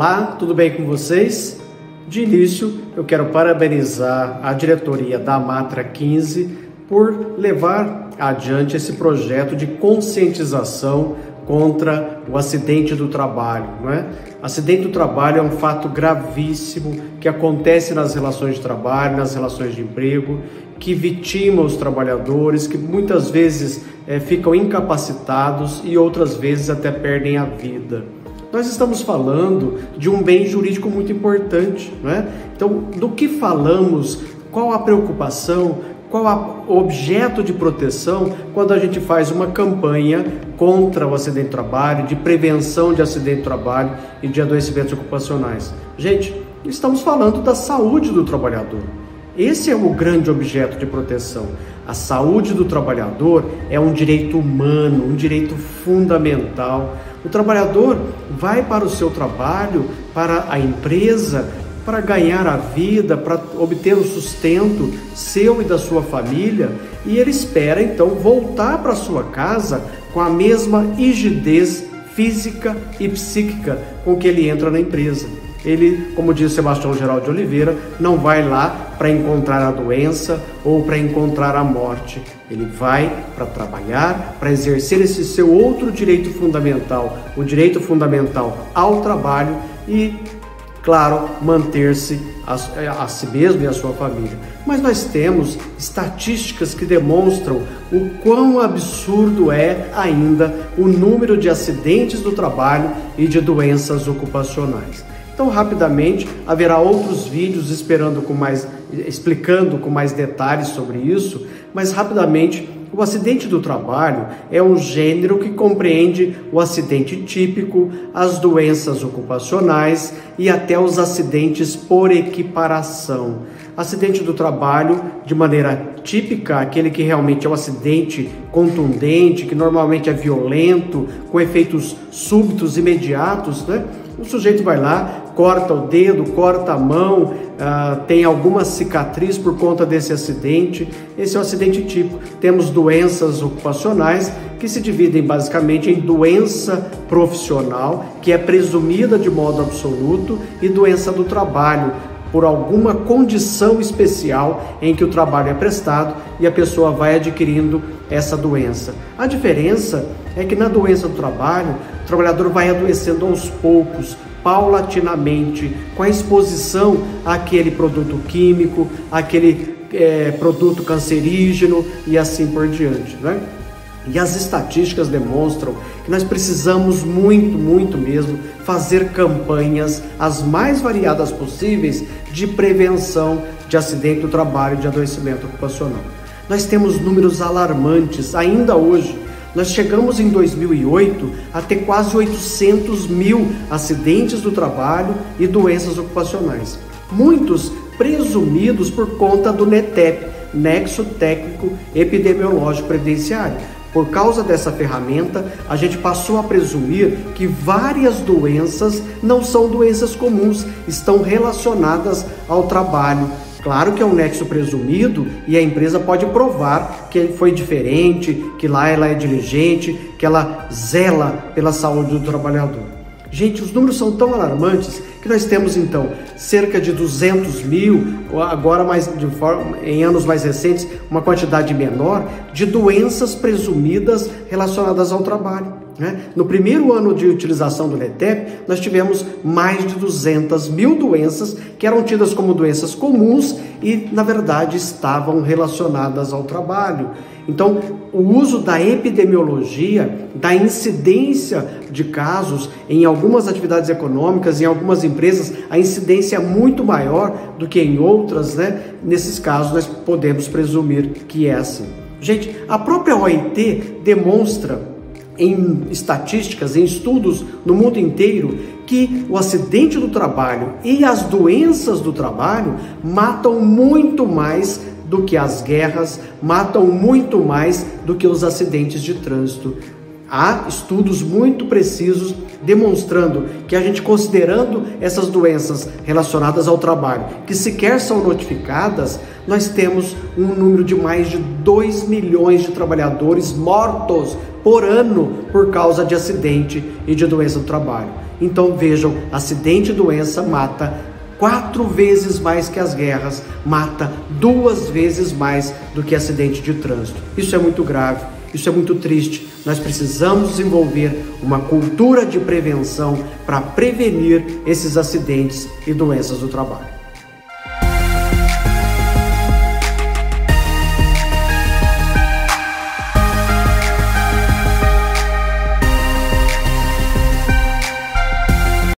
Olá, tudo bem com vocês? De início, eu quero parabenizar a diretoria da Matra 15 por levar adiante esse projeto de conscientização contra o acidente do trabalho, não é? Acidente do trabalho é um fato gravíssimo que acontece nas relações de trabalho, nas relações de emprego, que vitima os trabalhadores, que muitas vezes ficam incapacitados e outras vezes até perdem a vida. Nós estamos falando de um bem jurídico muito importante, não é? Então, do que falamos, qual a preocupação, qual o objeto de proteção quando a gente faz uma campanha contra o acidente de trabalho, de prevenção de acidente de trabalho e de adoecimentos ocupacionais? Gente, estamos falando da saúde do trabalhador. Esse é o grande objeto de proteção. A saúde do trabalhador é um direito humano, um direito fundamental. O trabalhador vai para o seu trabalho, para a empresa, para ganhar a vida, para obter o sustento seu e da sua família, e ele espera então voltar para sua casa com a mesma rigidez física e psíquica com que ele entra na empresa. Ele, como diz Sebastião Geraldo de Oliveira, não vai lá para encontrar a doença ou para encontrar a morte. Ele vai para trabalhar, para exercer esse seu outro direito fundamental, o direito fundamental ao trabalho e, claro, manter-se a si mesmo e a sua família. Mas nós temos estatísticas que demonstram o quão absurdo é ainda o número de acidentes do trabalho e de doenças ocupacionais. Então, rapidamente, haverá outros vídeos explicando com mais detalhes sobre isso, mas rapidamente, o acidente do trabalho é um gênero que compreende o acidente típico, as doenças ocupacionais e até os acidentes por equiparação. Acidente do trabalho, de maneira típica, aquele que realmente é um acidente contundente, que normalmente é violento, com efeitos súbitos, imediatos, né? O sujeito vai lá, corta o dedo, corta a mão, tem alguma cicatriz por conta desse acidente. Esse é o acidente típico. Temos doenças ocupacionais que se dividem basicamente em doença profissional, que é presumida de modo absoluto, e doença do trabalho, por alguma condição especial em que o trabalho é prestado e a pessoa vai adquirindo essa doença. A diferença é que na doença do trabalho, o trabalhador vai adoecendo aos poucos, paulatinamente, com a exposição àquele produto químico, àquele produto cancerígeno e assim por diante, né? E as estatísticas demonstram que nós precisamos muito mesmo fazer campanhas as mais variadas possíveis de prevenção de acidente do trabalho e de adoecimento ocupacional. Nós temos números alarmantes ainda hoje. Nós chegamos em 2008 a ter quase 800 mil acidentes do trabalho e doenças ocupacionais. Muitos presumidos por conta do NETEP, Nexo Técnico Epidemiológico Previdenciário. Por causa dessa ferramenta, a gente passou a presumir que várias doenças não são doenças comuns, estão relacionadas ao trabalho. Claro que é um nexo presumido e a empresa pode provar que foi diferente, que lá ela é diligente, que ela zela pela saúde do trabalhador. Gente, os números são tão alarmantes que nós temos então cerca de 200 mil, agora em anos mais recentes, uma quantidade menor de doenças presumidas relacionadas ao trabalho, né? No primeiro ano de utilização do NETEP, nós tivemos mais de 200 mil doenças que eram tidas como doenças comuns e, na verdade, estavam relacionadas ao trabalho. Então, o uso da epidemiologia, da incidência de casos em algumas atividades econômicas, em algumas empresas, a incidência é muito maior do que em outras, né? Nesses casos, nós podemos presumir que é assim. Gente, a própria OIT demonstra em estatísticas, em estudos no mundo inteiro, que o acidente do trabalho e as doenças do trabalho matam muito mais do que as guerras, matam muito mais do que os acidentes de trânsito. Há estudos muito precisos demonstrando que a gente, considerando essas doenças relacionadas ao trabalho, que sequer são notificadas, nós temos um número de mais de 2 milhões de trabalhadores mortos por ano por causa de acidente e de doença do trabalho. Então vejam, acidente e doença mata 4 vezes mais que as guerras, mata 2 vezes mais do que acidente de trânsito. Isso é muito grave, isso é muito triste. Nós precisamos desenvolver uma cultura de prevenção para prevenir esses acidentes e doenças do trabalho.